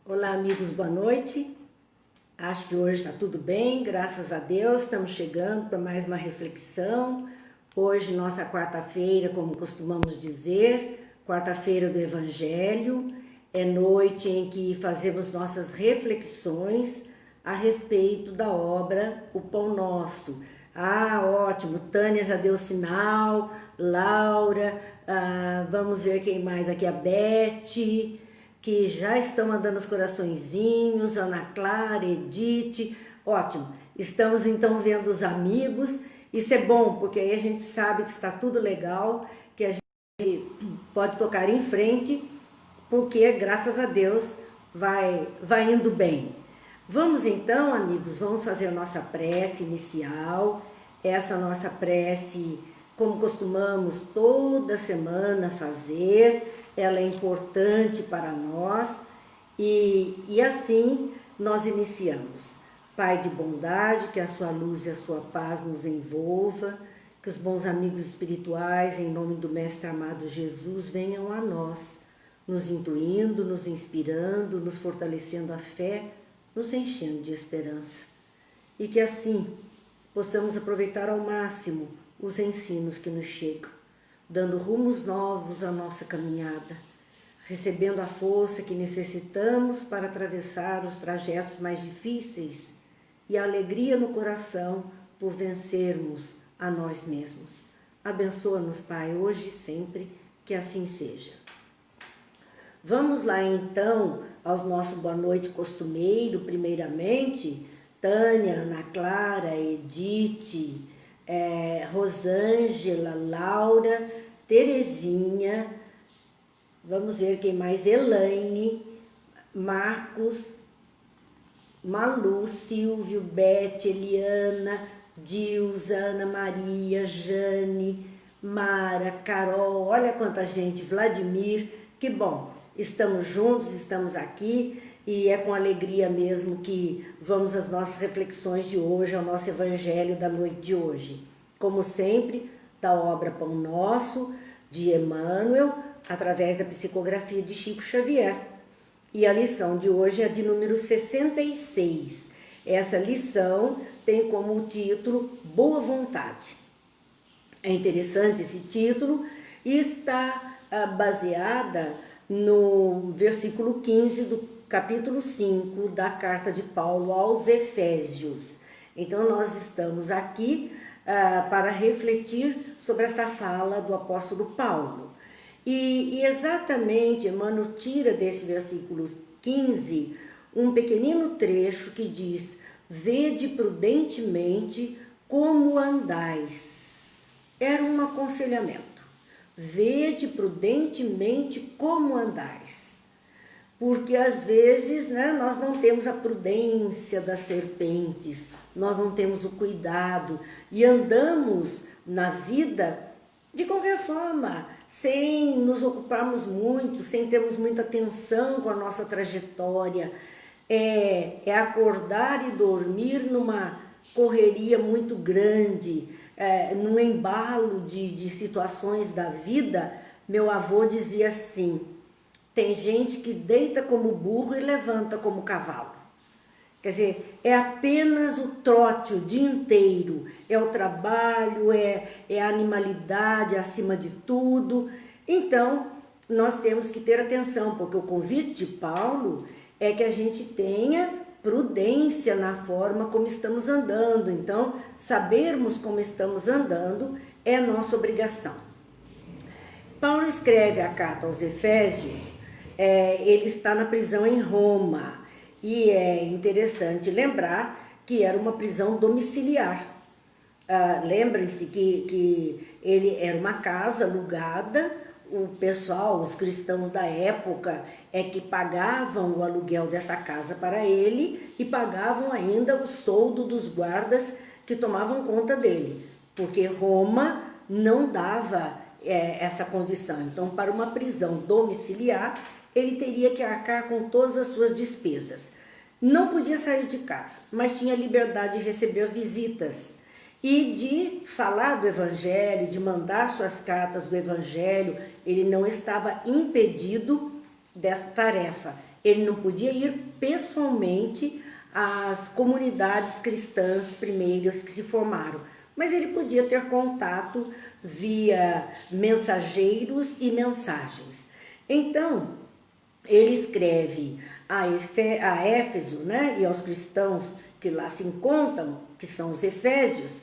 Olá, amigos, boa noite. Acho que hoje está tudo bem, graças a Deus. Estamos chegando para mais uma reflexão. Hoje, nossa quarta-feira, como costumamos dizer, quarta-feira do Evangelho, é noite em que fazemos nossas reflexões a respeito da obra O Pão Nosso. Ah, ótimo, Tânia já deu sinal, Laura, vamos ver quem mais aqui, a Beth, que já estão mandando os coraçõezinhos, Ana Clara, Edith, ótimo. Estamos então vendo os amigos, isso é bom, porque aí a gente sabe que está tudo legal, que a gente pode tocar em frente, porque graças a Deus vai indo bem. Vamos então, amigos, vamos fazer a nossa prece inicial, essa nossa prece, como costumamos toda semana fazer, ela é importante para nós e assim nós iniciamos. Pai de bondade, que a sua luz e a sua paz nos envolva, que os bons amigos espirituais, em nome do Mestre amado Jesus, venham a nós, nos intuindo, nos inspirando, nos fortalecendo a fé, nos enchendo de esperança. E que assim possamos aproveitar ao máximo os ensinos que nos chegam, dando rumos novos à nossa caminhada, recebendo a força que necessitamos para atravessar os trajetos mais difíceis e a alegria no coração por vencermos a nós mesmos. Abençoa-nos, Pai, hoje e sempre, que assim seja. Vamos lá então ao nosso boa noite costumeiro, primeiramente, Tânia, Ana Clara, Edith, Rosângela, Laura, Terezinha, vamos ver quem mais, Elaine, Marcos, Malu, Silvio, Beth, Eliana, Dilza, Ana Maria, Jane, Mara, Carol, olha quanta gente, Vladimir, que bom, estamos juntos, estamos aqui e é com alegria mesmo que vamos às nossas reflexões de hoje, ao nosso evangelho da noite de hoje. Como sempre, da obra Pão Nosso, de Emmanuel, através da psicografia de Chico Xavier. E a lição de hoje é a de número 66. Essa lição tem como título Boa Vontade. É interessante esse título e está baseada no versículo 15 do capítulo 5 da carta de Paulo aos Efésios. Então nós estamos aqui para refletir sobre esta fala do apóstolo Paulo. E exatamente Emmanuel tira desse versículo 15 um pequenino trecho que diz: vede prudentemente como andais. Era um aconselhamento. Vede prudentemente como andais. Porque às vezes nós não temos a prudência das serpentes, nós não temos o cuidado e andamos na vida de qualquer forma, sem nos ocuparmos muito, sem termos muita atenção com a nossa trajetória. É acordar e dormir numa correria muito grande, num embalo de situações da vida. Meu avô dizia assim: tem gente que deita como burro e levanta como cavalo. Quer dizer, é apenas o trote o dia inteiro, é o trabalho, é a animalidade acima de tudo. Então, nós temos que ter atenção, porque o convite de Paulo é que a gente tenha prudência na forma como estamos andando. Então, sabermos como estamos andando é nossa obrigação. Paulo escreve a carta aos Efésios, ele está na prisão em Roma. E é interessante lembrar que era uma prisão domiciliar. Lembrem-se que ele era uma casa alugada, o pessoal, os cristãos da época, é que pagavam o aluguel dessa casa para ele e pagavam ainda o soldo dos guardas que tomavam conta dele, porque Roma não dava essa condição. Então, para uma prisão domiciliar, ele teria que arcar com todas as suas despesas. Não podia sair de casa, mas tinha liberdade de receber visitas e de falar do Evangelho, de mandar suas cartas do Evangelho. Ele não estava impedido dessa tarefa. Ele não podia ir pessoalmente às comunidades cristãs primeiras que se formaram, mas ele podia ter contato via mensageiros e mensagens. Então, ele escreve a Éfeso, né, e aos cristãos que lá se encontram, que são os efésios,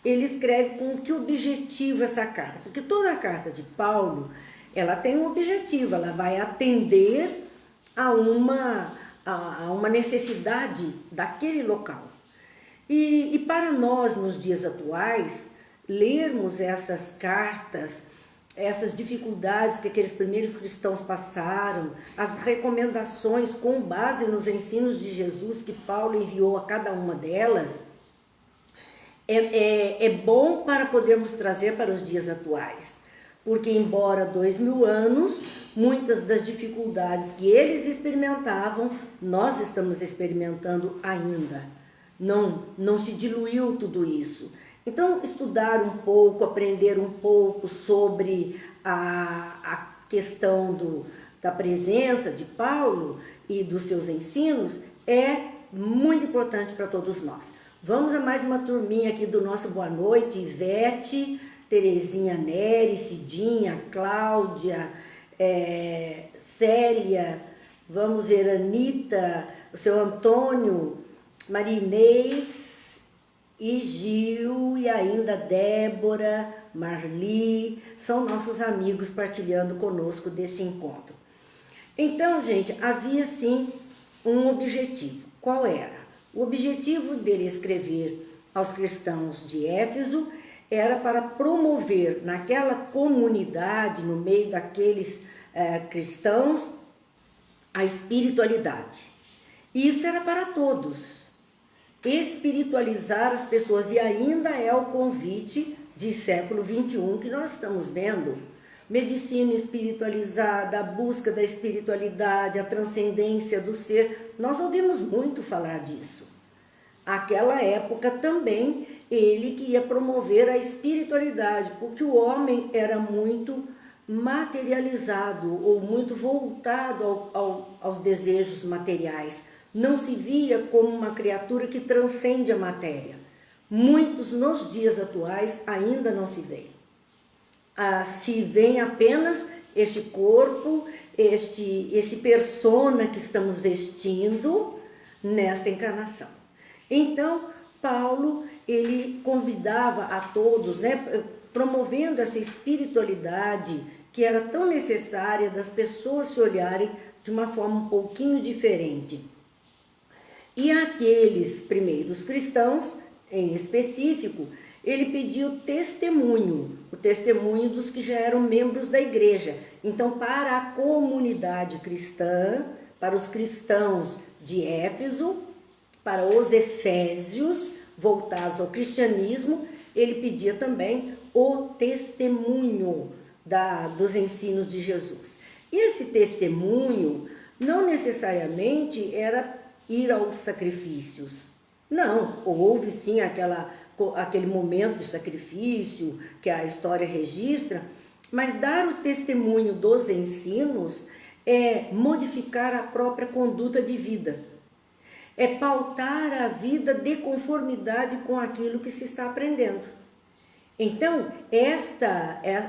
ele escreve com que objetivo essa carta? Porque toda a carta de Paulo, ela tem um objetivo, ela vai atender a uma necessidade daquele local. E para nós, nos dias atuais, lermos essas cartas, essas dificuldades que aqueles primeiros cristãos passaram, as recomendações com base nos ensinos de Jesus que Paulo enviou a cada uma delas, é bom para podermos trazer para os dias atuais. Porque embora 2000 anos, muitas das dificuldades que eles experimentavam, nós estamos experimentando ainda. Não se diluiu tudo isso. Então, estudar um pouco, aprender um pouco sobre a questão da presença de Paulo e dos seus ensinos é muito importante para todos nós. Vamos a mais uma turminha aqui do nosso Boa Noite. Ivete, Terezinha Nery, Cidinha, Cláudia, Célia, vamos ver, Anitta, o seu Antônio, Marinês e Gil, e ainda Débora, Marli, são nossos amigos partilhando conosco deste encontro. Então, gente, havia sim um objetivo. Qual era? O objetivo dele escrever aos cristãos de Éfeso era para promover naquela comunidade, no meio daqueles cristãos, a espiritualidade. E isso era para todos. Espiritualizar as pessoas, e ainda é o convite de século XXI que nós estamos vendo. Medicina espiritualizada, a busca da espiritualidade, a transcendência do ser. Nós ouvimos muito falar disso. Aquela época também, ele que ia promover a espiritualidade, porque o homem era muito materializado ou muito voltado aos desejos materiais. Não se via como uma criatura que transcende a matéria. Muitos nos dias atuais ainda não se veem. Se vê apenas este corpo, esse persona que estamos vestindo nesta encarnação. Então, Paulo, ele convidava a todos, né, promovendo essa espiritualidade que era tão necessária das pessoas se olharem de uma forma um pouquinho diferente. E aqueles primeiros cristãos, em específico, ele pediu testemunho, o testemunho dos que já eram membros da igreja. Então, para a comunidade cristã, para os cristãos de Éfeso, para os efésios voltados ao cristianismo, ele pedia também o testemunho dos ensinos de Jesus. E esse testemunho não necessariamente era ir aos sacrifícios. Não, houve sim aquele momento de sacrifício que a história registra, mas dar o testemunho dos ensinos é modificar a própria conduta de vida. É pautar a vida de conformidade com aquilo que se está aprendendo. Então,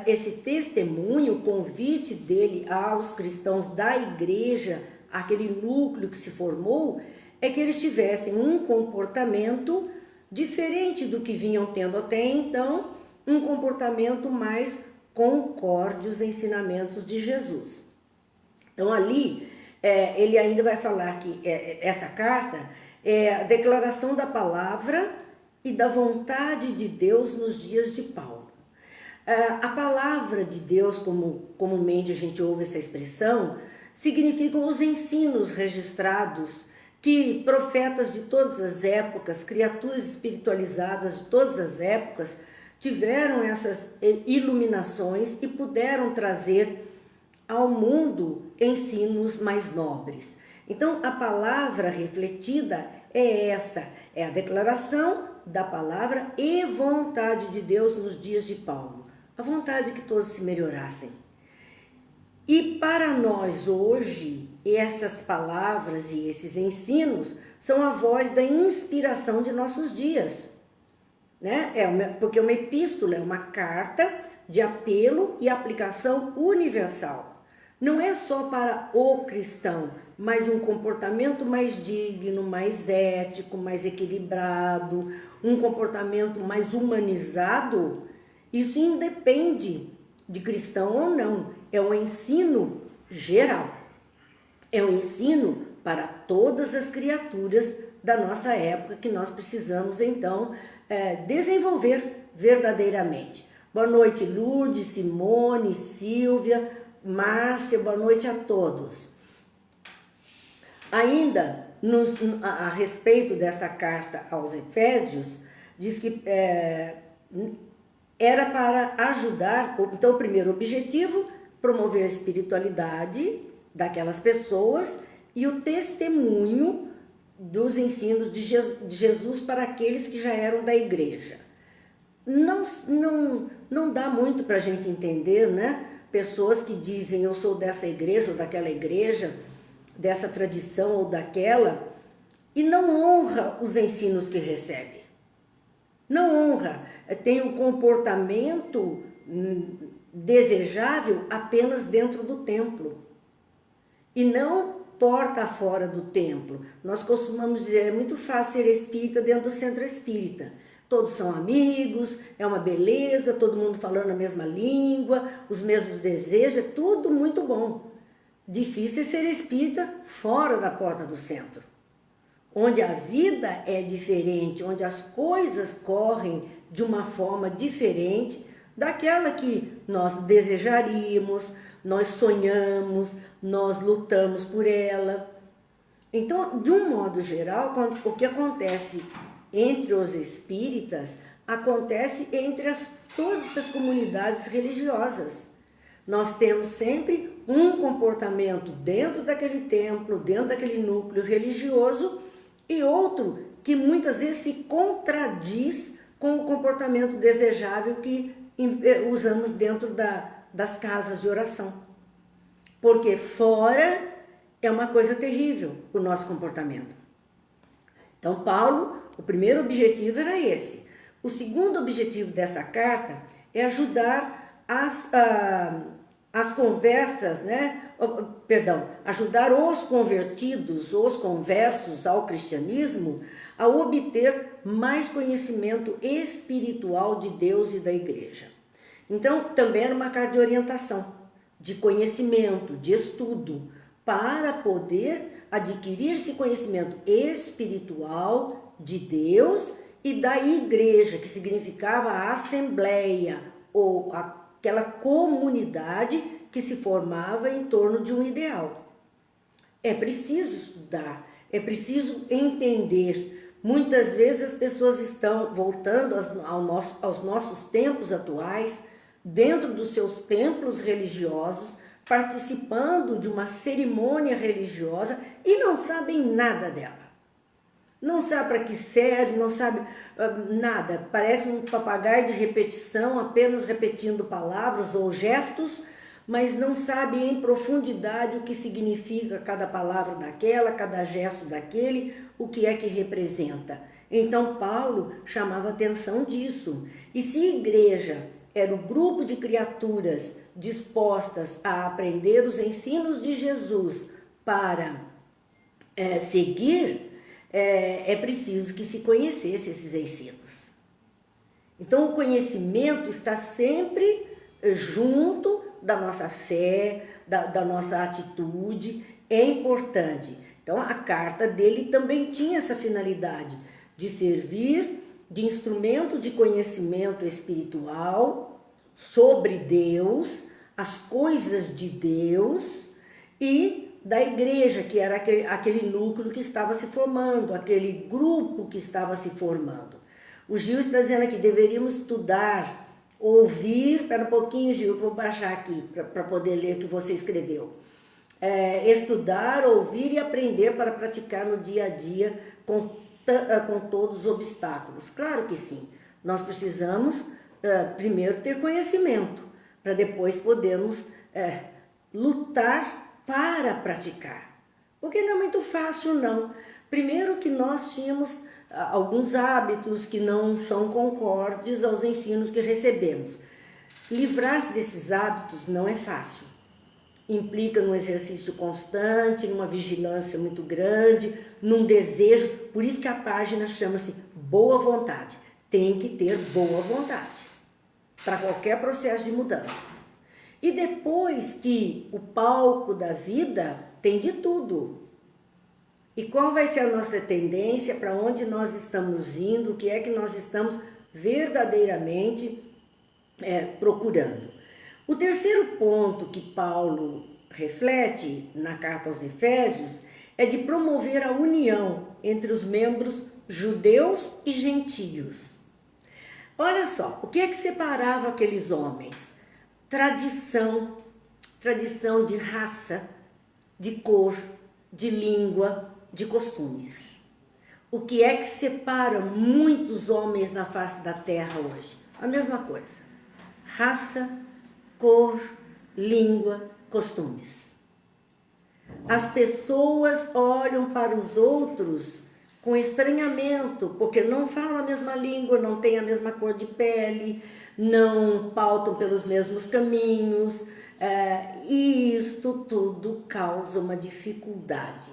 esse testemunho, o convite dele aos cristãos da igreja, aquele núcleo que se formou, é que eles tivessem um comportamento diferente do que vinham tendo até então, um comportamento mais concorde aos ensinamentos de Jesus. Então, ali, ele ainda vai falar que essa carta é a declaração da palavra e da vontade de Deus nos dias de Paulo. A palavra de Deus, como comumente a gente ouve essa expressão, significam os ensinos registrados que profetas de todas as épocas, criaturas espiritualizadas de todas as épocas, tiveram essas iluminações e puderam trazer ao mundo ensinos mais nobres. Então, a palavra refletida é essa, é a declaração da palavra e vontade de Deus nos dias de Paulo. A vontade que todos se melhorassem. E para nós hoje, essas palavras e esses ensinos são a voz da inspiração de nossos dias, né? Porque uma epístola é uma carta de apelo e aplicação universal. Não é só para o cristão, mas um comportamento mais digno, mais ético, mais equilibrado, um comportamento mais humanizado. Isso independe de cristão ou não, é um ensino geral. É um ensino para todas as criaturas da nossa época que nós precisamos, então, desenvolver verdadeiramente. Boa noite, Lourdes, Simone, Silvia, Márcia, boa noite a todos. Ainda, a respeito dessa carta aos Efésios, diz que era para ajudar, então o primeiro objetivo, promover a espiritualidade daquelas pessoas e o testemunho dos ensinos de Jesus para aqueles que já eram da igreja. Não dá muito para a gente entender, né? Pessoas que dizem eu sou dessa igreja ou daquela igreja, dessa tradição ou daquela, e não honra os ensinos que recebe. Não honra, tem um comportamento desejável apenas dentro do templo e não porta fora do templo. Nós costumamos dizer, é muito fácil ser espírita dentro do centro espírita. Todos são amigos, é uma beleza, todo mundo falando a mesma língua, os mesmos desejos, é tudo muito bom. Difícil é ser espírita fora da porta do centro, onde a vida é diferente, onde as coisas correm de uma forma diferente daquela que nós desejaríamos, nós sonhamos, nós lutamos por ela. Então, de um modo geral, o que acontece entre os espíritas, acontece entre todas as comunidades religiosas. Nós temos sempre um comportamento dentro daquele templo, dentro daquele núcleo religioso, e outro que muitas vezes se contradiz com o comportamento desejável que usamos dentro das casas de oração. Porque fora é uma coisa terrível o nosso comportamento. Então, Paulo, o primeiro objetivo era esse. O segundo objetivo dessa carta é ajudar as conversas, né? Ajudar os convertidos, os conversos ao cristianismo a obter mais conhecimento espiritual de Deus e da igreja. Então, também era uma carta de orientação, de conhecimento, de estudo, para poder adquirir esse conhecimento espiritual de Deus e da igreja, que significava a assembleia ou aquela comunidade que se formava em torno de um ideal. É preciso estudar, é preciso entender. Muitas vezes as pessoas estão voltando aos nossos tempos atuais, dentro dos seus templos religiosos, participando de uma cerimônia religiosa e não sabem nada dela. Não sabe para que serve, não sabe nada. Parece um papagaio de repetição, apenas repetindo palavras ou gestos, mas não sabe em profundidade o que significa cada palavra daquela, cada gesto daquele, o que é que representa. Então Paulo chamava atenção disso. E se a igreja era o grupo de criaturas dispostas a aprender os ensinos de Jesus para seguir, é preciso que se conhecesse esses ensinos. Então o conhecimento está sempre junto da nossa fé, da nossa atitude, é importante. Então a carta dele também tinha essa finalidade de servir de instrumento de conhecimento espiritual sobre Deus, as coisas de Deus e da igreja, que era aquele núcleo que estava se formando, aquele grupo que estava se formando. O Gil está dizendo aqui, deveríamos estudar, ouvir, espera um pouquinho, Gil, eu vou baixar aqui para poder ler o que você escreveu. Estudar, ouvir e aprender para praticar no dia a dia com todos os obstáculos. Claro que sim, nós precisamos primeiro ter conhecimento, para depois podermos lutar para praticar. Porque não é muito fácil, não. Primeiro que nós tínhamos alguns hábitos que não são concordes aos ensinos que recebemos. Livrar-se desses hábitos não é fácil. Implica num exercício constante, numa vigilância muito grande, num desejo. Por isso que a página chama-se Boa Vontade. Tem que ter boa vontade para qualquer processo de mudança. E depois que o palco da vida tem de tudo. E qual vai ser a nossa tendência, para onde nós estamos indo, o que é que nós estamos verdadeiramente procurando. O terceiro ponto que Paulo reflete na carta aos Efésios é de promover a união entre os membros judeus e gentios. Olha só, o que é que separava aqueles homens? Tradição de raça, de cor, de língua, de costumes. O que é que separa muitos homens na face da terra hoje? A mesma coisa. Raça, cor, língua, costumes. As pessoas olham para os outros com estranhamento, porque não falam a mesma língua, não têm a mesma cor de pele, não pautam pelos mesmos caminhos, e isto tudo causa uma dificuldade.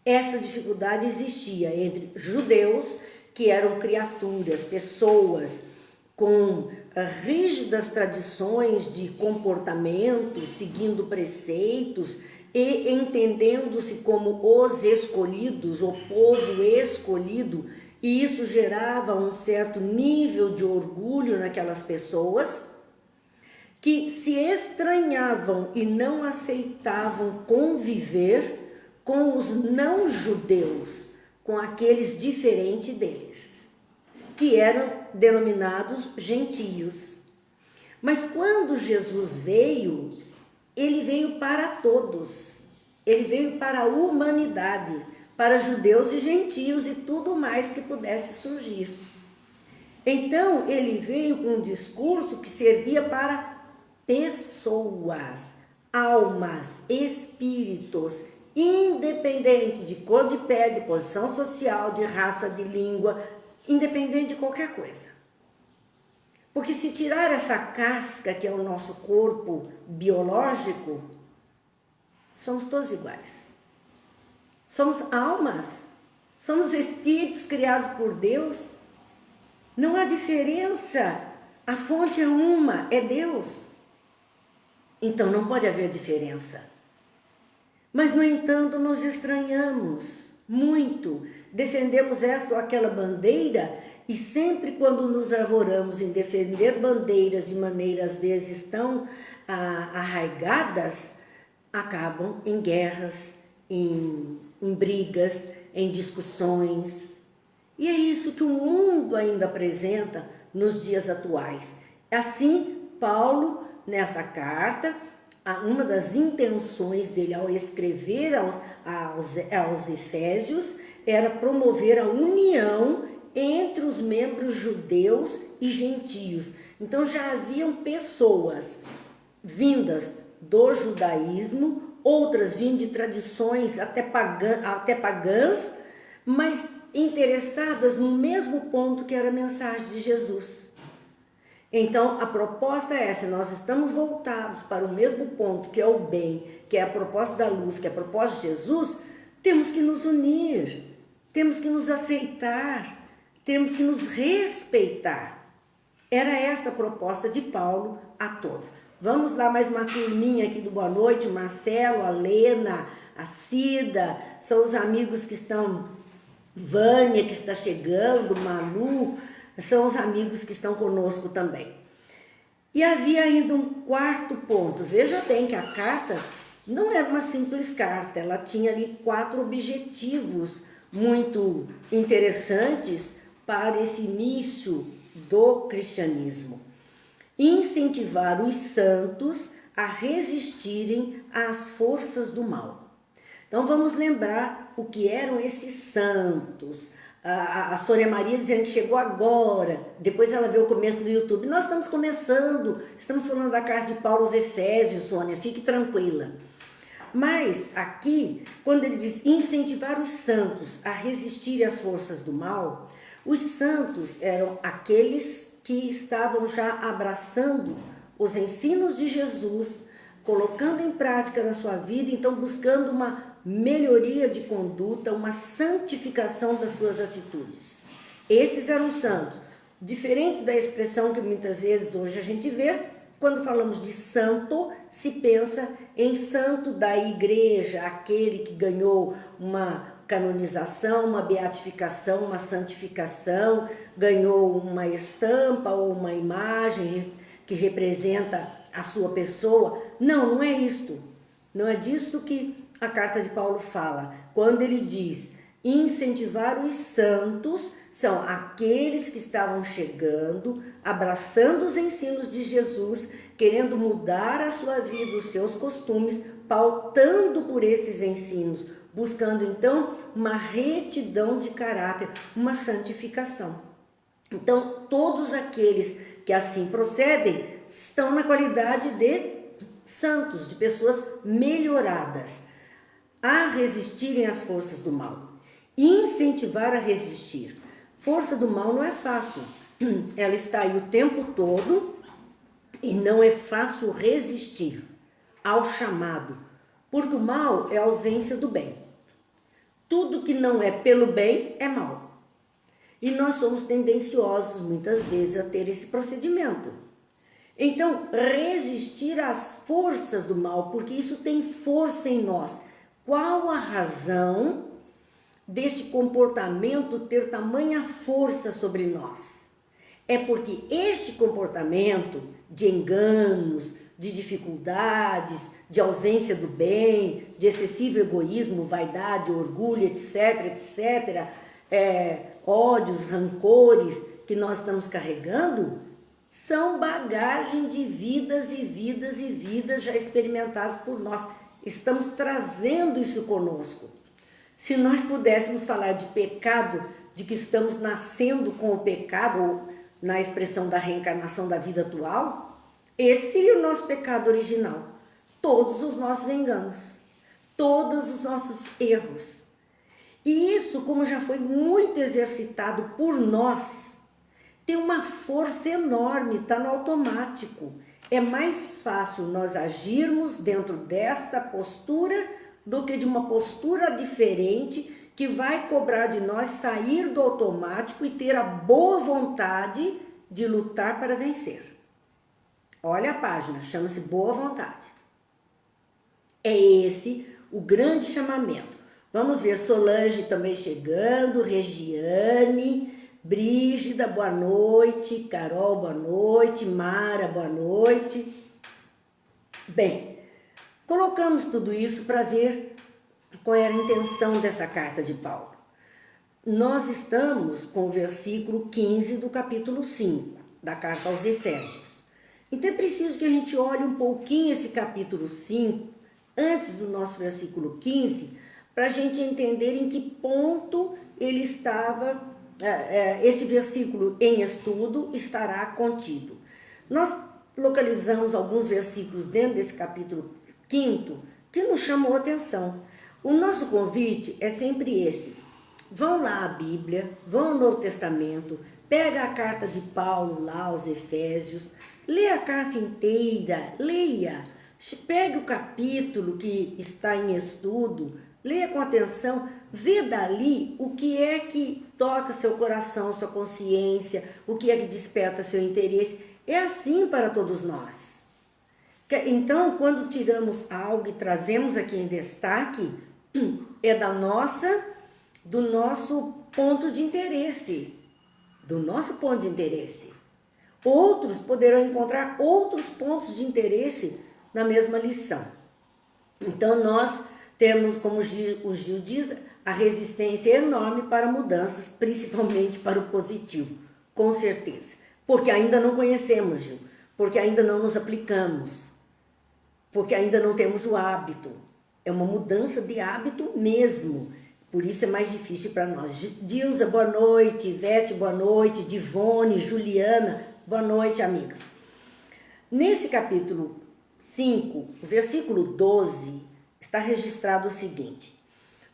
Essa dificuldade existia entre judeus, que eram criaturas, pessoas com rígidas tradições de comportamento, seguindo preceitos e entendendo-se como os escolhidos, o povo escolhido, e isso gerava um certo nível de orgulho naquelas pessoas que se estranhavam e não aceitavam conviver com os não-judeus, com aqueles diferentes deles, que eram denominados gentios. Mas quando Jesus veio, ele veio para todos, ele veio para a humanidade, para judeus e gentios e tudo mais que pudesse surgir. Então, ele veio com um discurso que servia para pessoas, almas, espíritos, independente de cor de pele, de posição social, de raça, de língua, independente de qualquer coisa. Porque se tirar essa casca que é o nosso corpo biológico, somos todos iguais. Somos almas, somos espíritos criados por Deus. Não há diferença, a fonte é uma, é Deus. Então não pode haver diferença. Mas, no entanto, nos estranhamos muito, defendemos esta ou aquela bandeira e sempre quando nos arvoramos em defender bandeiras de maneira às vezes tão arraigadas, acabam em guerras, em brigas, em discussões. E é isso que o mundo ainda apresenta nos dias atuais. Assim, Paulo, nessa carta, uma das intenções dele ao escrever aos Efésios era promover a união entre os membros judeus e gentios. Então já haviam pessoas vindas do judaísmo, outras vindo de tradições até pagãs, mas interessadas no mesmo ponto que era a mensagem de Jesus. Então, a proposta é essa, nós estamos voltados para o mesmo ponto, que é o bem, que é a proposta da luz, que é a proposta de Jesus, temos que nos unir, temos que nos aceitar, temos que nos respeitar. Era essa a proposta de Paulo a todos. Vamos lá, mais uma turminha aqui do boa noite, o Marcelo, a Lena, a Cida, são os amigos que estão, Vânia que está chegando, Malu, são os amigos que estão conosco também. E havia ainda um quarto ponto. Veja bem que a carta não era uma simples carta, ela tinha ali 4 objetivos muito interessantes para esse início do cristianismo. Incentivar os santos a resistirem às forças do mal. Então vamos lembrar o que eram esses santos. A Sônia Maria dizendo que chegou agora, depois ela vê o começo do YouTube. Nós estamos começando, estamos falando da carta de Paulo aos Efésios, Sônia, fique tranquila. Mas aqui, quando ele diz incentivar os santos a resistirem às forças do mal, os santos eram aqueles que estavam já abraçando os ensinos de Jesus, colocando em prática na sua vida, então buscando uma melhoria de conduta, uma santificação das suas atitudes. Esses eram santos. Diferente da expressão que muitas vezes hoje a gente vê, quando falamos de santo, se pensa em santo da igreja, aquele que ganhou uma canonização, uma beatificação, uma santificação, ganhou uma estampa ou uma imagem que representa a sua pessoa. Não, não é isto. Não é disso que a carta de Paulo fala. Quando ele diz incentivar os santos, são aqueles que estavam chegando, abraçando os ensinos de Jesus, querendo mudar a sua vida, os seus costumes, pautando por esses ensinos, buscando então uma retidão de caráter, uma santificação. Então, todos aqueles que assim procedem estão na qualidade de santos, de pessoas melhoradas, a resistirem às forças do mal. Incentivar a resistir. Força do mal não é fácil. Ela está aí o tempo todo e não é fácil resistir ao chamado, porque o mal é a ausência do bem. Tudo que não é pelo bem é mal. E nós somos tendenciosos muitas vezes a ter esse procedimento. Então, resistir às forças do mal, porque isso tem força em nós. Qual a razão deste comportamento ter tamanha força sobre nós? É porque este comportamento de enganos, de dificuldades, de ausência do bem, de excessivo egoísmo, vaidade, orgulho, etc, etc, ódios, rancores que nós estamos carregando, são bagagem de vidas e vidas e vidas já experimentadas por nós. Estamos trazendo isso conosco. Se nós pudéssemos falar de pecado, de que estamos nascendo com o pecado, ou na expressão da reencarnação da vida atual, esse seria o nosso pecado original. Todos os nossos enganos, todos os nossos erros. E isso, como já foi muito exercitado por nós, tem uma força enorme, está no automático. É mais fácil nós agirmos dentro desta postura do que de uma postura diferente que vai cobrar de nós sair do automático e ter a boa vontade de lutar para vencer. Olha a página, chama-se Boa Vontade. É esse o grande chamamento. Vamos ver Solange também chegando, Regiane, Brígida, boa noite, Carol, boa noite, Mara, boa noite. Bem, colocamos tudo isso para ver qual era a intenção dessa carta de Paulo. Nós estamos com o versículo 15 do capítulo 5 da carta aos Efésios. Então é preciso que a gente olhe um pouquinho esse capítulo 5, antes do nosso versículo 15, para a gente entender em que ponto ele estava, esse versículo em estudo estará contido. Nós localizamos alguns versículos dentro desse capítulo 5 que nos chamou a atenção. O nosso convite é sempre esse. Vão lá à Bíblia, vão ao Novo Testamento, pega a carta de Paulo lá aos Efésios, lê a carta inteira, leia, pegue o capítulo que está em estudo, leia com atenção, vê dali o que é que toca seu coração, sua consciência, o que é que desperta seu interesse. É assim para todos nós. Então, quando tiramos algo e trazemos aqui em destaque, é do nosso ponto de interesse. Do nosso ponto de interesse. Outros poderão encontrar outros pontos de interesse na mesma lição. Então, nós temos, como o Gil diz, a resistência enorme para mudanças, principalmente para o positivo, com certeza. Porque ainda não conhecemos, Gil, porque ainda não nos aplicamos, porque ainda não temos o hábito. É uma mudança de hábito mesmo, por isso é mais difícil para nós. Dilza, boa noite, Ivete, boa noite, Divone, Juliana, boa noite, amigas. Nesse capítulo 5, o versículo 12, está registrado o seguinte: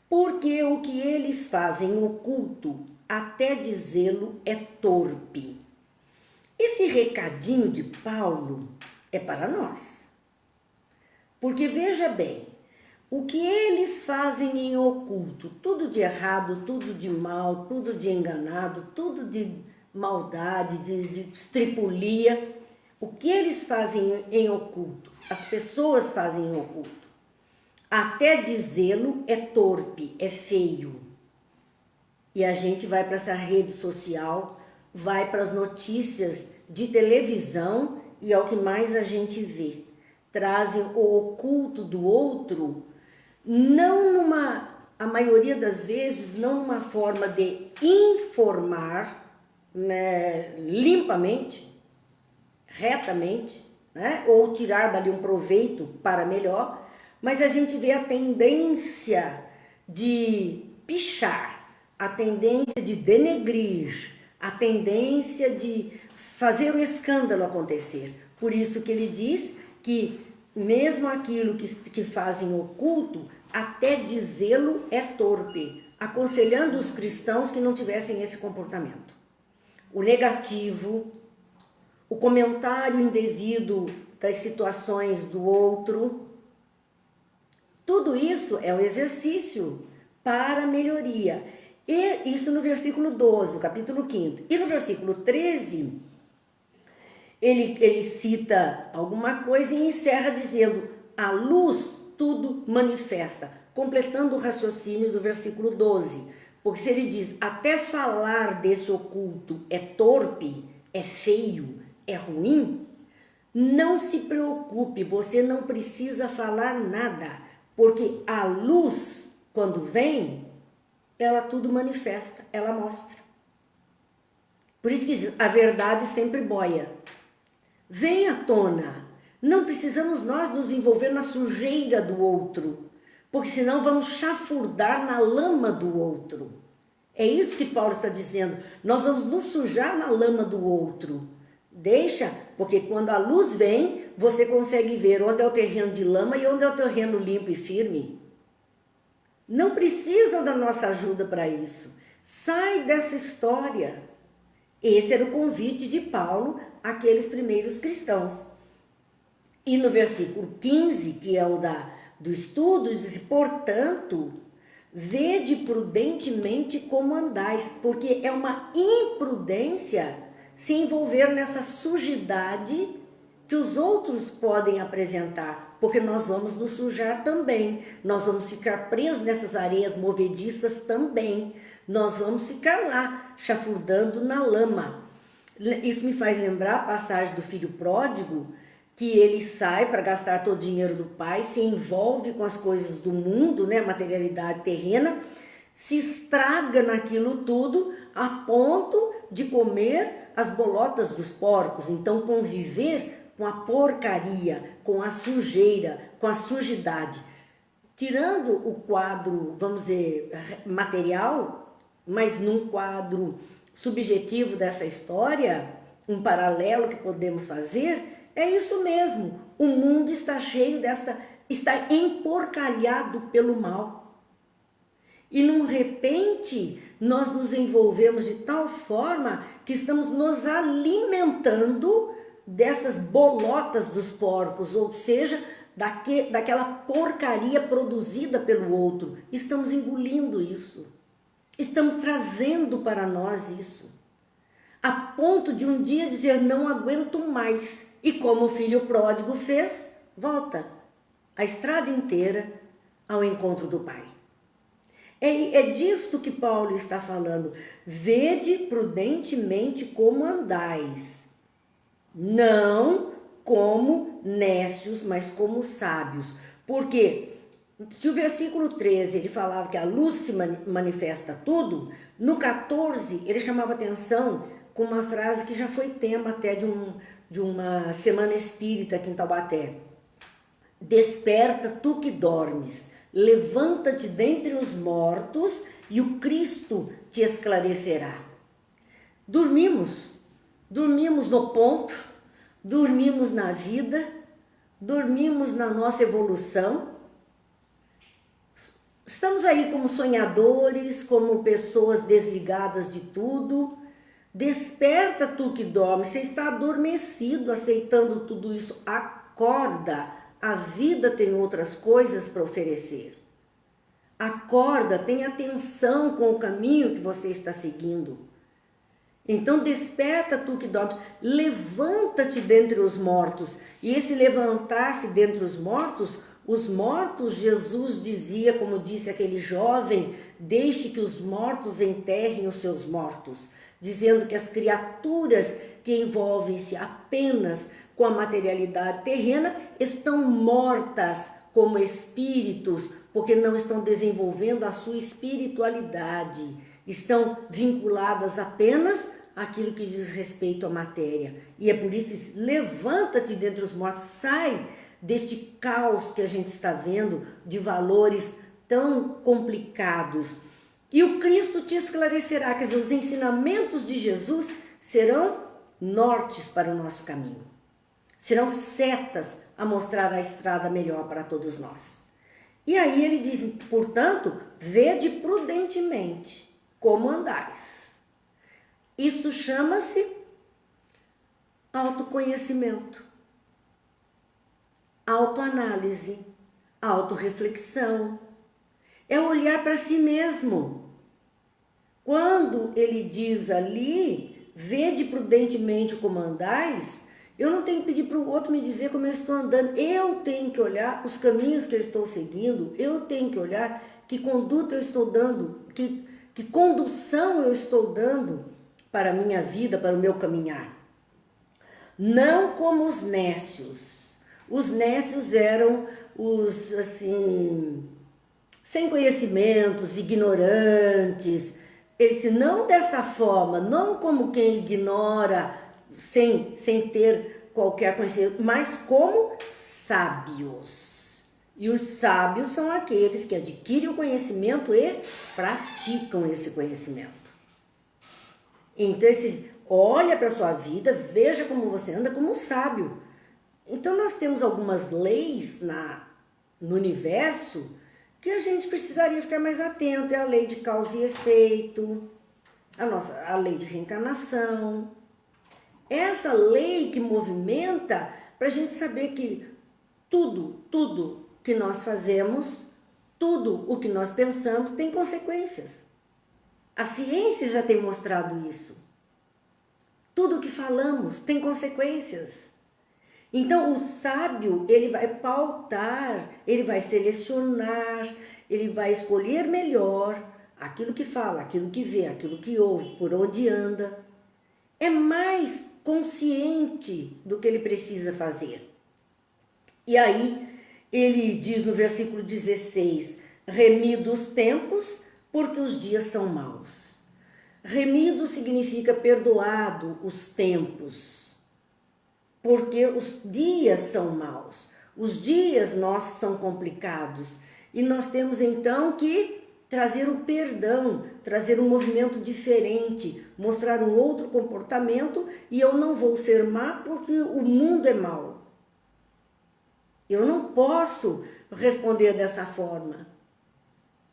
porque o que eles fazem oculto, até dizê-lo, é torpe. Esse recadinho de Paulo é para nós. Porque veja bem, o que eles fazem em oculto, tudo de errado, tudo de mal, tudo de enganado, tudo de maldade, de estripulia, o que eles fazem em oculto, as pessoas fazem em oculto, até dizê-lo é torpe, é feio. E a gente vai para essa rede social, vai para as notícias de televisão e é o que mais a gente vê. Trazem o oculto do outro, a maioria das vezes, não uma forma de informar, né, limpamente, retamente, né, ou tirar dali um proveito para melhor, mas a gente vê a tendência de pichar, a tendência de denegrir, a tendência de fazer o escândalo acontecer. Por isso que ele diz que mesmo aquilo que fazem oculto, até dizê-lo é torpe, aconselhando os cristãos que não tivessem esse comportamento. O negativo, o comentário indevido das situações do outro, tudo isso é um exercício para a melhoria. E isso no versículo 12, capítulo 5. E no versículo 13, ele cita alguma coisa e encerra dizendo: a luz tudo manifesta, completando o raciocínio do versículo 12. Porque se ele diz, até falar desse oculto é torpe, é feio, é ruim, não se preocupe, você não precisa falar nada, porque a luz, quando vem, ela tudo manifesta, ela mostra. Por isso que diz, a verdade sempre boia. Vem à tona. Não precisamos nós nos envolver na sujeira do outro, porque senão vamos chafurdar na lama do outro. É isso que Paulo está dizendo. Nós vamos nos sujar na lama do outro. Deixa, porque quando a luz vem, você consegue ver onde é o terreno de lama e onde é o terreno limpo e firme. Não precisa da nossa ajuda para isso. Sai dessa história. Esse era o convite de Paulo àqueles primeiros cristãos. E no versículo 15, que é o do estudo, diz: portanto, vede prudentemente como andais, porque é uma imprudência se envolver nessa sujidade que os outros podem apresentar, porque nós vamos nos sujar também, nós vamos ficar presos nessas areias movediças também, nós vamos ficar lá chafurdando na lama. Isso me faz lembrar a passagem do filho pródigo, que ele sai para gastar todo o dinheiro do pai, se envolve com as coisas do mundo, né, materialidade terrena, se estraga naquilo tudo a ponto de comer as bolotas dos porcos. Então conviver com a porcaria, com a sujeira, com a sujidade. Tirando o quadro, vamos dizer, material, mas num quadro subjetivo dessa história, um paralelo que podemos fazer, é isso mesmo. O mundo está cheio está emporcalhado pelo mal. E num repente, nós nos envolvemos de tal forma que estamos nos alimentando dessas bolotas dos porcos, ou seja, daquela porcaria produzida pelo outro. Estamos engolindo isso. Estamos trazendo para nós isso. A ponto de um dia dizer, não aguento mais. E como o filho pródigo fez, volta a estrada inteira ao encontro do Pai. É disto que Paulo está falando. Vede prudentemente como andais, não como nécios, mas como sábios. Porque se o versículo 13 ele falava que a luz se manifesta tudo, no 14 ele chamava atenção com uma frase que já foi tema até de uma semana espírita aqui em Taubaté. Desperta tu que dormes, levanta-te dentre os mortos e o Cristo te esclarecerá. Dormimos no ponto, dormimos na vida, dormimos na nossa evolução, aí como sonhadores, como pessoas desligadas de tudo. Desperta tu que dorme, você está adormecido aceitando tudo isso. Acorda, a vida tem outras coisas para oferecer. Acorda, tenha atenção com o caminho que você está seguindo. Então desperta tu que dormes, levanta-te dentre os mortos. E esse levantar-se dentre os mortos, Jesus dizia, como disse aquele jovem, deixe que os mortos enterrem os seus mortos, dizendo que as criaturas que envolvem-se apenas com a materialidade terrena estão mortas como espíritos, porque não estão desenvolvendo a sua espiritualidade, estão vinculadas apenas àquilo que diz respeito à matéria. E é por isso, levanta-te dentre os mortos, sai deste caos que a gente está vendo, de valores tão complicados. E o Cristo te esclarecerá, quer dizer, os ensinamentos de Jesus serão nortes para o nosso caminho. Serão setas a mostrar a estrada melhor para todos nós. E aí ele diz, portanto, vede prudentemente como andais. Isso chama-se autoconhecimento, autoanálise, autorreflexão. É olhar para si mesmo. Quando ele diz ali, vede prudentemente como andais, eu não tenho que pedir para o outro me dizer como eu estou andando. Eu tenho que olhar os caminhos que eu estou seguindo, eu tenho que olhar que conduta eu estou dando, que condução eu estou dando para a minha vida, para o meu caminhar. Não como os nécios. Os nécios eram os, assim, sem conhecimentos, ignorantes. Ele disse, não dessa forma, não como quem ignora, sem ter qualquer conhecimento, mas como sábios. E os sábios são aqueles que adquirem o conhecimento e praticam esse conhecimento. Então, olha para a sua vida, veja como você anda como um sábio. Então, nós temos algumas leis no universo que a gente precisaria ficar mais atento. É a lei de causa e efeito, a lei de reencarnação. Essa lei que movimenta para a gente saber que tudo que nós fazemos, tudo o que nós pensamos tem consequências. A ciência já tem mostrado isso. Tudo o que falamos tem consequências. Então o sábio, ele vai pautar, ele vai selecionar, ele vai escolher melhor aquilo que fala, aquilo que vê, aquilo que ouve, por onde anda. É mais consciente do que ele precisa fazer. E aí ele diz no versículo 16, remido os tempos, porque os dias são maus. Remido significa perdoado os tempos, porque os dias são maus. Os dias nossos são complicados e nós temos então que trazer o perdão, trazer um movimento diferente, mostrar um outro comportamento, e eu não vou ser má porque o mundo é mau. Eu não posso responder dessa forma,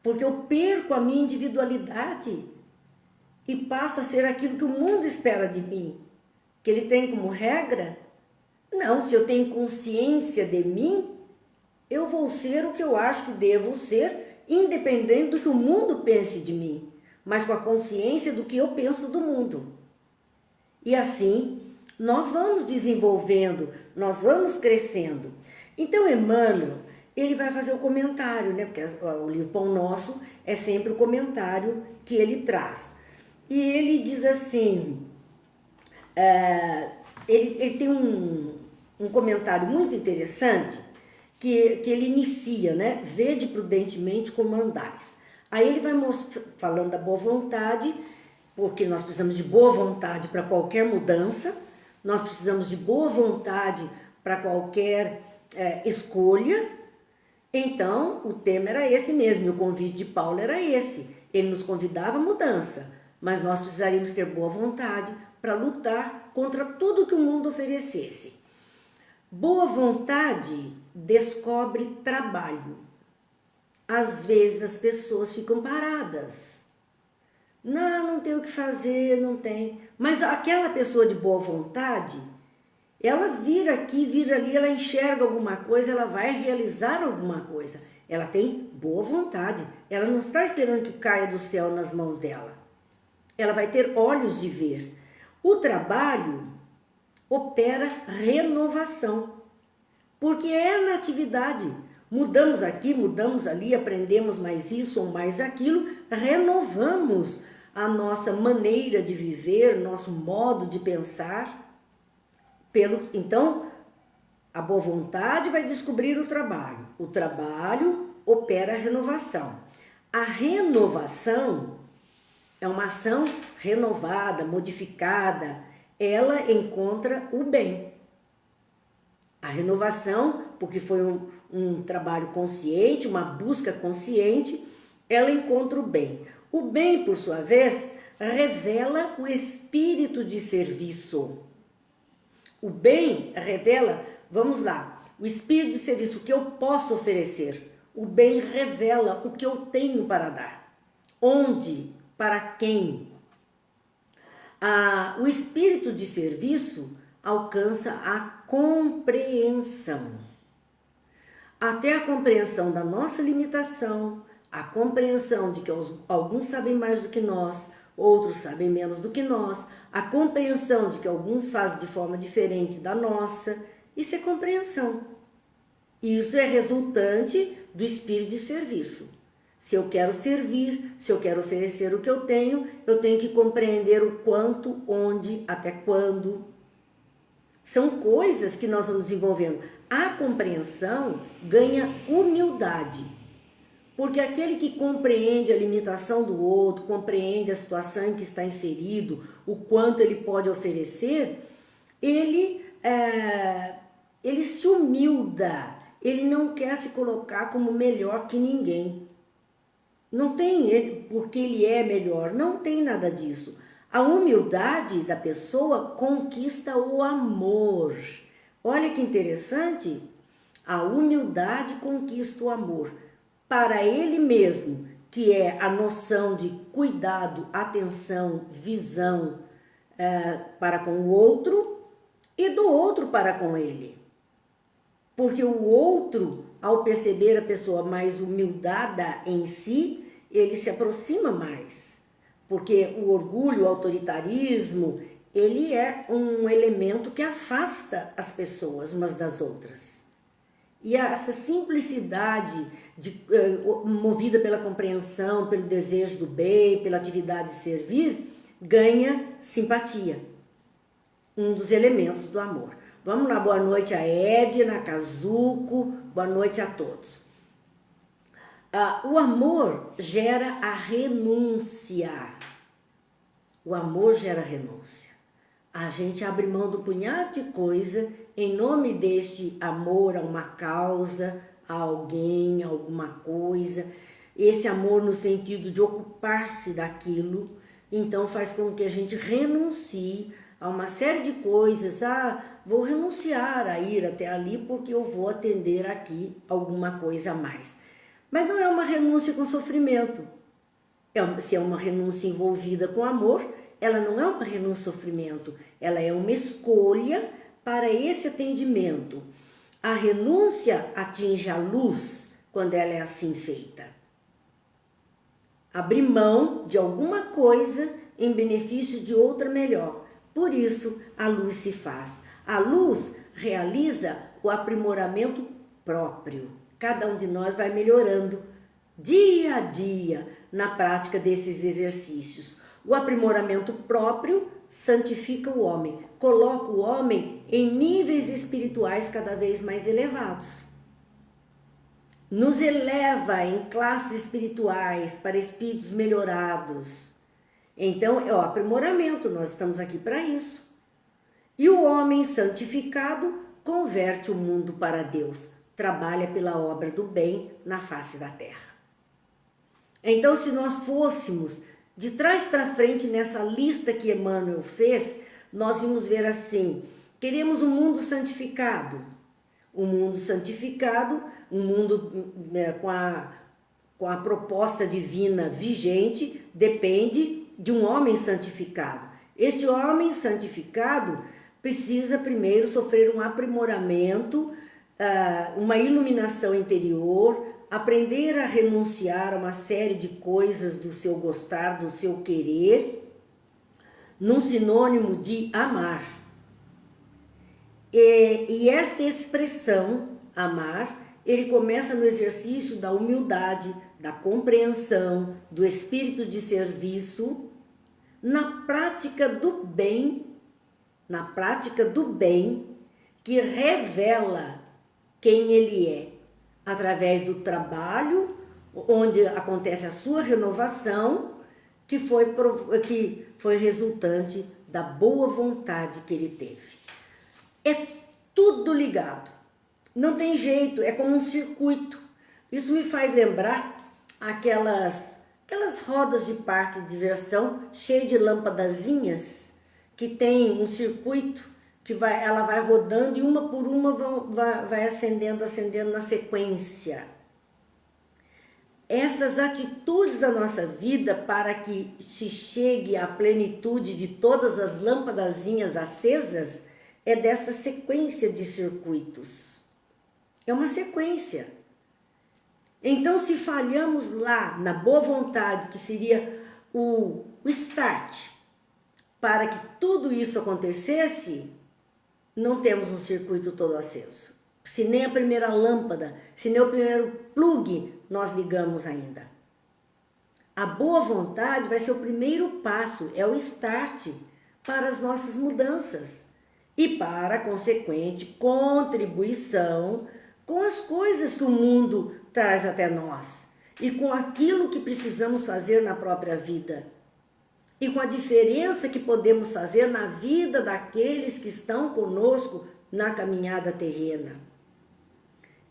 porque eu perco a minha individualidade e passo a ser aquilo que o mundo espera de mim, que ele tem como regra. Não, se eu tenho consciência de mim, eu vou ser o que eu acho que devo ser, independente do que o mundo pense de mim, mas com a consciência do que eu penso do mundo. E assim, nós vamos desenvolvendo, nós vamos crescendo. Então, Emmanuel, ele vai fazer o comentário, né? Porque o livro Pão Nosso é sempre o comentário que ele traz. E ele diz assim, ele tem um comentário muito interessante, que ele inicia, né? Vede prudentemente como andais. Aí ele vai falando da boa vontade, porque nós precisamos de boa vontade para qualquer mudança, nós precisamos de boa vontade para qualquer escolha. Então, o tema era esse mesmo, e o convite de Paulo era esse. Ele nos convidava à mudança, mas nós precisaríamos ter boa vontade para lutar contra tudo que o mundo oferecesse. Boa vontade descobre trabalho. às vezes as pessoas ficam paradas. Não tem o que fazer, não tem. Mas aquela pessoa de boa vontade, ela vira aqui, vira ali, ela enxerga alguma coisa, ela vai realizar alguma coisa. Ela tem boa vontade. Ela não está esperando que caia do céu nas mãos dela. Ela vai ter olhos de ver. O trabalho opera renovação, porque é na atividade. Mudamos aqui, mudamos ali, aprendemos mais isso ou mais aquilo, renovamos a nossa maneira de viver, nosso modo de pensar. Então, a boa vontade vai descobrir o trabalho opera a renovação. A renovação é uma ação renovada, modificada, ela encontra o bem. A renovação, porque foi um trabalho consciente, uma busca consciente, ela encontra o bem. O bem, por sua vez, revela o espírito de serviço. O bem revela, vamos lá, o espírito de serviço, o que eu posso oferecer. O bem revela o que eu tenho para dar. Onde? Para quem? O espírito de serviço alcança a compreensão. Até a compreensão da nossa limitação, a compreensão de que alguns sabem mais do que nós, outros sabem menos do que nós, a compreensão de que alguns fazem de forma diferente da nossa. Isso é compreensão. Isso é resultante do espírito de serviço. Se eu quero servir, se eu quero oferecer o que eu tenho que compreender o quanto, onde, até quando. São coisas que nós vamos desenvolvendo. A compreensão ganha humildade. Porque aquele que compreende a limitação do outro, compreende a situação em que está inserido, o quanto ele pode oferecer, ele se humilda, ele não quer se colocar como melhor que ninguém. Não tem ele porque ele é melhor, não tem nada disso. A humildade da pessoa conquista o amor. Olha que interessante, a humildade conquista o amor. Para ele mesmo, que é a noção de cuidado, atenção, visão para com o outro e do outro para com ele. Porque o outro, ao perceber a pessoa mais humildada em si, ele se aproxima mais. Porque o orgulho, o autoritarismo, ele é um elemento que afasta as pessoas umas das outras. E essa simplicidade movida pela compreensão, pelo desejo do bem, pela atividade de servir, ganha simpatia. Um dos elementos do amor. Vamos lá, boa noite a Edna, Kazuko, boa noite a todos. O amor gera a renúncia. O amor gera renúncia. A gente abre mão do punhado de coisa em nome deste amor a uma causa, a alguém, a alguma coisa. Esse amor no sentido de ocupar-se daquilo, então faz com que a gente renuncie a uma série de coisas. Vou renunciar a ir até ali porque eu vou atender aqui alguma coisa a mais. Mas não é uma renúncia com sofrimento. Se é uma renúncia envolvida com amor, ela não é uma renúncia ao sofrimento, ela é uma escolha para esse atendimento. A renúncia atinge a luz quando ela é assim feita. Abrir mão de alguma coisa em benefício de outra melhor. Por isso, a luz se faz. A luz realiza o aprimoramento próprio. Cada um de nós vai melhorando dia a dia na prática desses exercícios. O aprimoramento próprio santifica o homem, coloca o homem em níveis espirituais cada vez mais elevados. Nos eleva em classes espirituais para espíritos melhorados. Então, é o aprimoramento, nós estamos aqui para isso. E o homem santificado converte o mundo para Deus, trabalha pela obra do bem na face da terra. Então, se nós fôssemos de trás para frente nessa lista que Emmanuel fez, nós íamos ver assim: queremos um mundo santificado. Um mundo santificado, um mundo com com a proposta divina vigente, depende de um homem santificado. Este homem santificado precisa primeiro sofrer um aprimoramento, uma iluminação interior, aprender a renunciar a uma série de coisas do seu gostar, do seu querer, num sinônimo de amar. E esta expressão, amar, ele começa no exercício da humildade, da compreensão, do espírito de serviço, na prática do bem, que revela quem ele é, através do trabalho, onde acontece a sua renovação, que foi resultante da boa vontade que ele teve. É tudo ligado, não tem jeito, é como um circuito. Isso me faz lembrar aquelas rodas de parque de diversão cheias de lâmpadazinhas, que tem um circuito que ela vai rodando e uma por uma vai acendendo na sequência. Essas atitudes da nossa vida para que se chegue à plenitude de todas as lâmpadazinhas acesas é dessa sequência de circuitos. É uma sequência. Então, se falhamos lá na boa vontade, que seria o start, para que tudo isso acontecesse, não temos um circuito todo aceso. Se nem a primeira lâmpada, se nem o primeiro plug nós ligamos ainda. A boa vontade vai ser o primeiro passo, é o start para as nossas mudanças e para a consequente contribuição com as coisas que o mundo traz até nós e com aquilo que precisamos fazer na própria vida e com a diferença que podemos fazer na vida daqueles que estão conosco na caminhada terrena.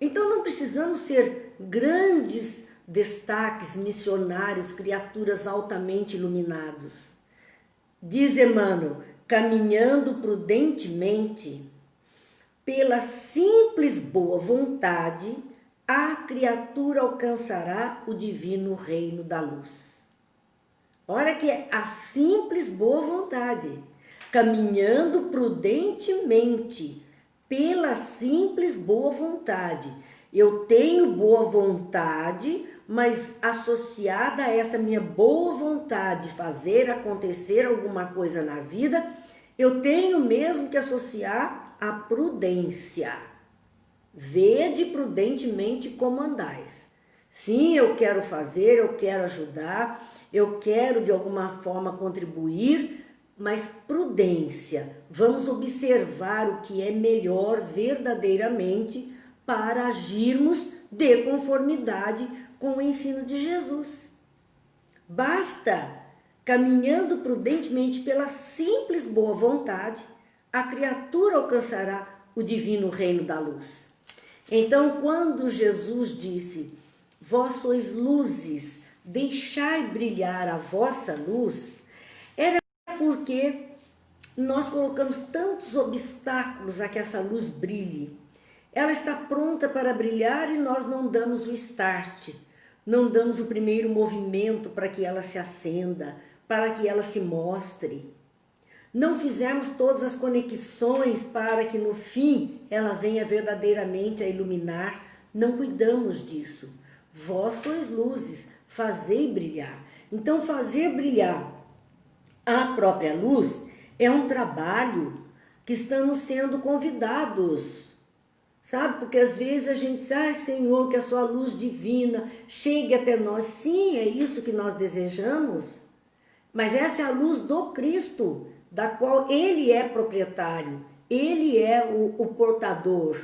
Então não precisamos ser grandes destaques, missionários, criaturas altamente iluminados. Diz Emmanuel, caminhando prudentemente, pela simples boa vontade, a criatura alcançará o divino reino da luz. Olha que é a simples boa vontade, caminhando prudentemente, pela simples boa vontade. Eu tenho boa vontade, mas associada a essa minha boa vontade de fazer acontecer alguma coisa na vida, eu tenho mesmo que associar a prudência. Vede prudentemente como andais. Sim, eu quero fazer, eu quero ajudar, eu quero de alguma forma contribuir, mas prudência. Vamos observar o que é melhor verdadeiramente para agirmos de conformidade com o ensino de Jesus. Basta, caminhando prudentemente pela simples boa vontade, a criatura alcançará o divino reino da luz. Então, quando Jesus disse, vós sois luzes, deixai brilhar a vossa luz, era porque nós colocamos tantos obstáculos a que essa luz brilhe. Ela está pronta para brilhar e nós não damos o start, não damos o primeiro movimento para que ela se acenda, para que ela se mostre. Não fizemos todas as conexões para que no fim ela venha verdadeiramente a iluminar. Não cuidamos disso. Vós sois luzes, fazei brilhar. Então fazer brilhar a própria luz é um trabalho que estamos sendo convidados, sabe? Porque às vezes a gente diz, Senhor, que a sua luz divina chegue até nós. Sim, é isso que nós desejamos, mas essa é a luz do Cristo, da qual Ele é proprietário, Ele é o portador.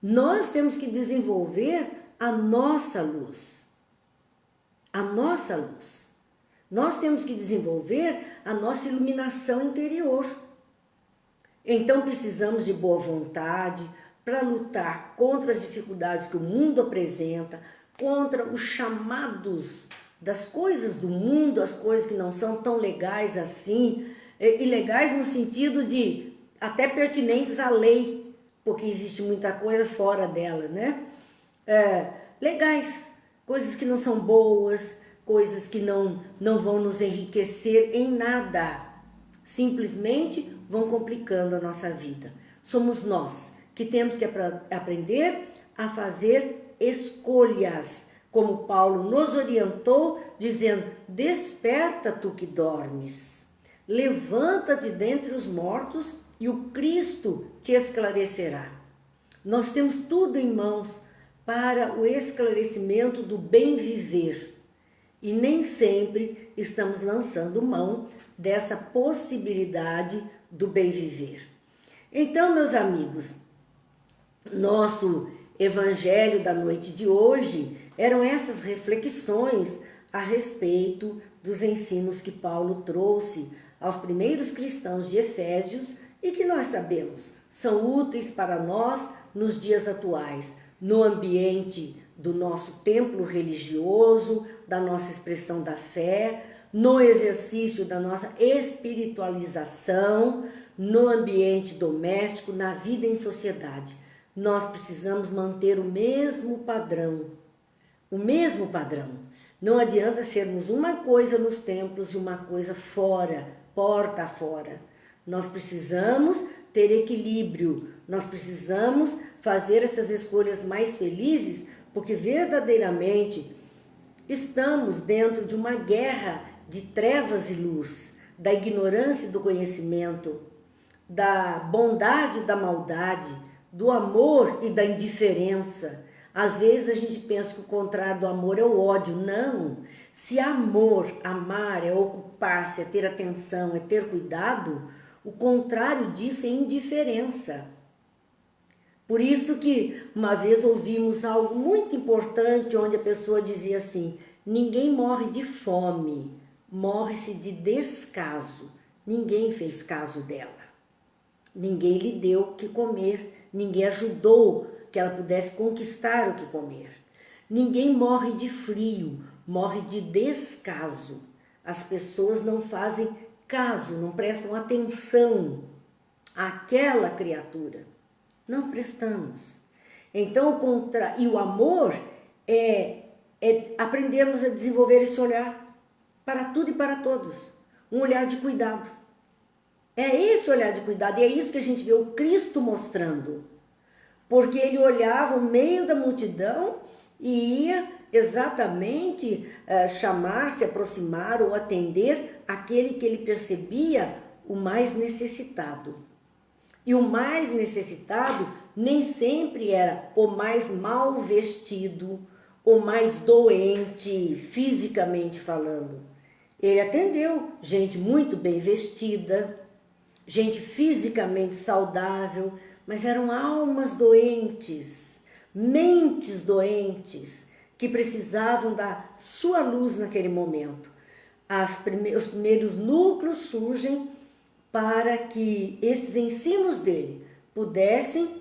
Nós temos que desenvolver a nossa luz, a nossa luz. Nós temos que desenvolver a nossa iluminação interior. Então precisamos de boa vontade para lutar contra as dificuldades que o mundo apresenta, contra os chamados das coisas do mundo, as coisas que não são tão legais assim, ilegais no sentido de até pertinentes à lei, porque existe muita coisa fora dela, né? Legais, coisas que não são boas, coisas que não vão nos enriquecer em nada. Simplesmente vão complicando a nossa vida. Somos nós que temos que aprender a fazer escolhas, como Paulo nos orientou, dizendo: desperta tu que dormes, levanta-te dentre os mortos e o Cristo te esclarecerá. Nós temos tudo em mãos para o esclarecimento do bem viver e nem sempre estamos lançando mão dessa possibilidade do bem viver. Então, meus amigos, nosso evangelho da noite de hoje eram essas reflexões a respeito dos ensinos que Paulo trouxe aos primeiros cristãos de Efésios e que nós sabemos são úteis para nós nos dias atuais, no ambiente do nosso templo religioso, da nossa expressão da fé, no exercício da nossa espiritualização, no ambiente doméstico, na vida em sociedade. Nós precisamos manter o mesmo padrão. O mesmo padrão. Não adianta sermos uma coisa nos templos e uma coisa fora, porta fora. Nós precisamos ter equilíbrio, nós precisamos fazer essas escolhas mais felizes, porque verdadeiramente estamos dentro de uma guerra de trevas e luz, da ignorância e do conhecimento, da bondade e da maldade, do amor e da indiferença. Às vezes a gente pensa que o contrário do amor é o ódio. Não. Se amor, amar, é ocupar-se, é ter atenção, é ter cuidado, o contrário disso é indiferença. Por isso que uma vez ouvimos algo muito importante, onde a pessoa dizia assim: ninguém morre de fome, morre-se de descaso. Ninguém fez caso dela. Ninguém lhe deu o que comer, ninguém ajudou que ela pudesse conquistar o que comer. Ninguém morre de frio, morre de descaso. As pessoas não fazem caso, não prestam atenção àquela criatura. Não prestamos. Então, e o amor é aprendermos a desenvolver esse olhar para tudo e para todos. Um olhar de cuidado. É esse olhar de cuidado, e é isso que a gente vê o Cristo mostrando. Porque ele olhava o meio da multidão e ia exatamente chamar, se aproximar ou atender aquele que ele percebia o mais necessitado. E o mais necessitado nem sempre era o mais mal vestido, o mais doente, fisicamente falando. Ele atendeu gente muito bem vestida, gente fisicamente saudável, mas eram almas doentes, mentes doentes, que precisavam da sua luz naquele momento. Os primeiros núcleos surgem para que esses ensinos dele pudessem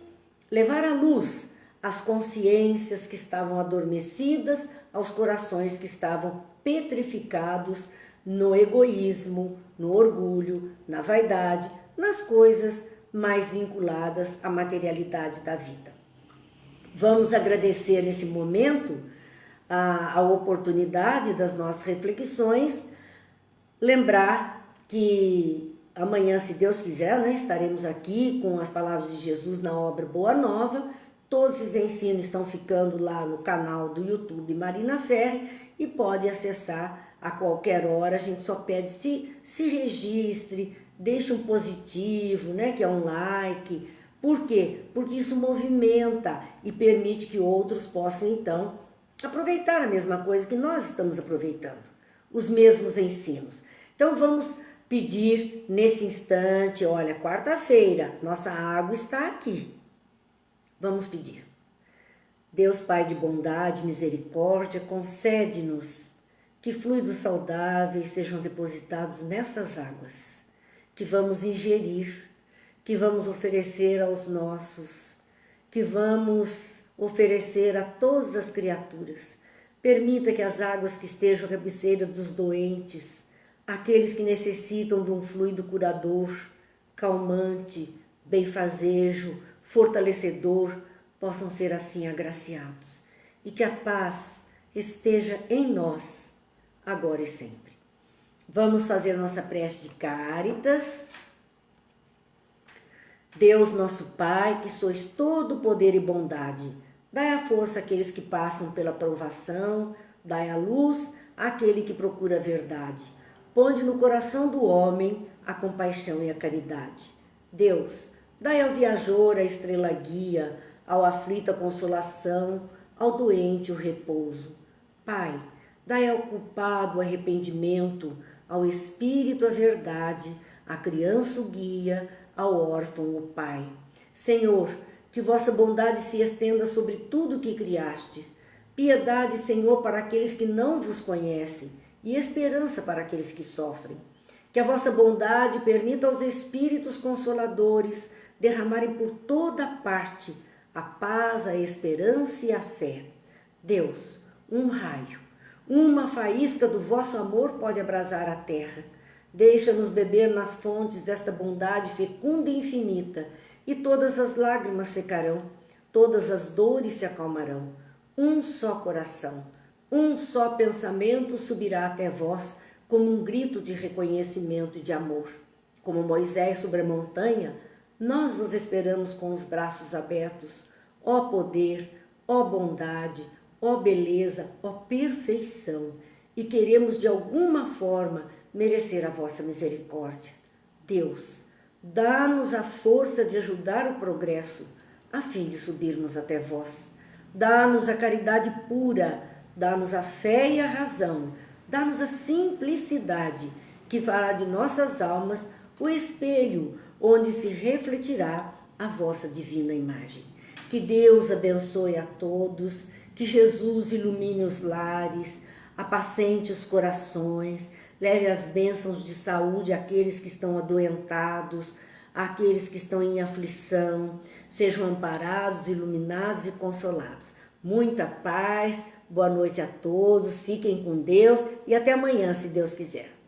levar à luz as consciências que estavam adormecidas, aos corações que estavam petrificados no egoísmo, no orgulho, na vaidade, nas coisas mais vinculadas à materialidade da vida. Vamos agradecer nesse momento a oportunidade das nossas reflexões, lembrar que amanhã, se Deus quiser, estaremos aqui com as palavras de Jesus na obra Boa Nova. Todos os ensinos estão ficando lá no canal do YouTube Marina Ferri e pode acessar a qualquer hora. A gente só pede se registre, deixe um positivo, que é um like. Por quê? Porque isso movimenta e permite que outros possam, então, aproveitar a mesma coisa que nós estamos aproveitando, os mesmos ensinos. Então, vamos pedir nesse instante, olha, quarta-feira, nossa água está aqui. Vamos pedir. Deus Pai de bondade, misericórdia, concede-nos que fluidos saudáveis sejam depositados nessas águas, que vamos ingerir, que vamos oferecer aos nossos, que vamos oferecer a todas as criaturas. Permita que as águas que estejam à cabeceira dos doentes, aqueles que necessitam de um fluido curador, calmante, benfazejo, fortalecedor, possam ser assim agraciados. E que a paz esteja em nós, agora e sempre. Vamos fazer nossa prece de Cáritas. Deus nosso Pai, que sois todo poder e bondade, dai a força àqueles que passam pela provação, dai a luz àquele que procura a verdade. Ponde no coração do homem a compaixão e a caridade. Deus, dai ao viajor a estrela guia, ao aflito a consolação, ao doente o repouso. Pai, dai ao culpado o arrependimento, ao espírito a verdade, à criança o guia, ao órfão o Pai. Senhor, que vossa bondade se estenda sobre tudo o que criaste. Piedade, Senhor, para aqueles que não vos conhecem e esperança para aqueles que sofrem. Que a vossa bondade permita aos Espíritos Consoladores derramarem por toda parte a paz, a esperança e a fé. Deus, um raio, uma faísca do vosso amor pode abrasar a terra. Deixa-nos beber nas fontes desta bondade fecunda e infinita, e todas as lágrimas secarão, todas as dores se acalmarão. Um só coração, um só pensamento subirá até vós, como um grito de reconhecimento e de amor. Como Moisés sobre a montanha, nós vos esperamos com os braços abertos. Ó poder, ó bondade, ó beleza, ó perfeição, e queremos de alguma forma merecer a vossa misericórdia. Deus, dá-nos a força de ajudar o progresso, a fim de subirmos até vós. Dá-nos a caridade pura, dá-nos a fé e a razão, dá-nos a simplicidade, que fará de nossas almas o espelho onde se refletirá a vossa divina imagem. Que Deus abençoe a todos, que Jesus ilumine os lares, apacente os corações, leve as bênçãos de saúde àqueles que estão adoentados, àqueles que estão em aflição, sejam amparados, iluminados e consolados. Muita paz, boa noite a todos, fiquem com Deus e até amanhã, se Deus quiser.